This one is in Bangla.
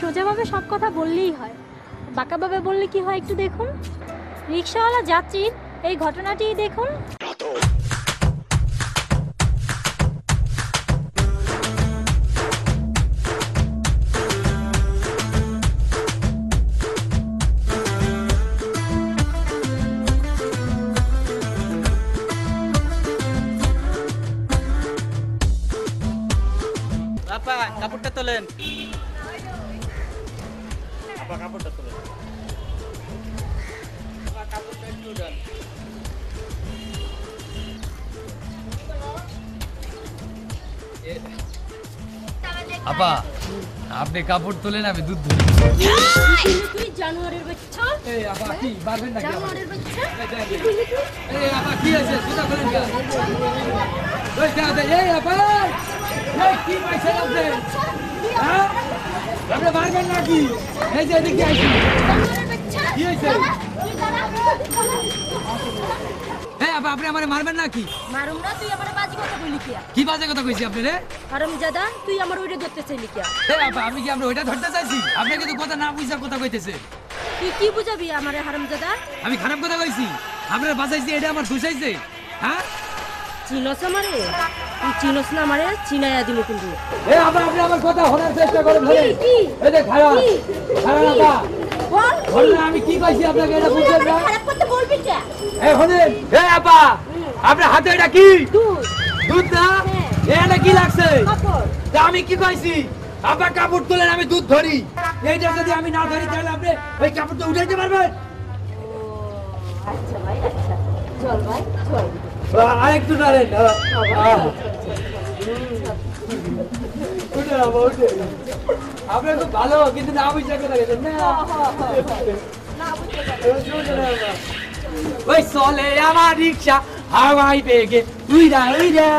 সোজাভাবে সব কথা বললেই হয়, বাঁকাভাবে বললে কি হয় একটু দেখুন। রিকশাওয়ালা যাত্রীর এই ঘটনাটি দেখুন। আপা কাপড়টা তোলেন। আপা কাপড়টা তোলেন। আপা কাপড়টা একটু উঠান। আপা আপনি কাপড় তোলেন, আমি দুধ ধরি। তুই জানোয়ারের বাচ্চা, এই আপা কি পারবেন নাকি? জানোয়ারের বাচ্চা। এই আপা কি আছে? জুতা খোলেন কেন? ওই দাদা, এই আপা এই কি পাইছেন আপনি? হ্যাঁ আপনি পারবেন নাকি? এই যে এদিকে আসুন। জানোয়ারের বাচ্চা। কি হয়েছে? তুই দাঁড়া। এই আপা আপনি আমারে মারবেন নাকি? মারুম না, তুই আমার বাজি কথা বলি কিয়া? কি বাজে কথা কইছি আপনি রে? হারামজাদা, তুই আমার ওইটা ধরতে চাইলি কিয়া? এই আপা আমি কি আমরা ওইটা ধরতে চাইছি? আপনি কিন্তু কথা না বুঝা কথা কইতেছে। তুই কি বুঝাবি আমারে হারামজাদা? আমি খারাপ কথা কইছি? আপনারা বাঁচাইছি এটা আমার দুষাইছে? হ্যাঁ চিনস আমারে? তুই চিনস না আমারে? চিনাইয়া দিল কিন্তু। এই আপা আপনি আমার কথা শোনার চেষ্টা করেন ভাই। কি? এই যে খারাপ খারাপ আপা বল। বললেন আমি কি কইছি আপনাকে এটা বুঝছেন না? খারাপ করতে বলবি কে? এই শুনেন, এই আপা আপনার হাতে এটা কি? তুই দুধ না? এটা কি লাগছে? কাপড়। তা আমি কি কইছি? আপা কাপড় তোলেন, আমি দুধ ধরি। এইটা যদি আমি না ধরি তাহলে আপনি ওই কাপড়টা উঠাইতে পারবেন? আচ্ছা ভাই, আচ্ছা। চল ভাই, চল। আরেকটু নাড়েন। উঠে আপা উঠে। আপনি খুব ভালো কিন্তু না বুঝা কথা গেছেন না। না বুঝতে পারি। ওই চলে আমার রিক্সা হাওয়াই বেগে উইরা উইরা।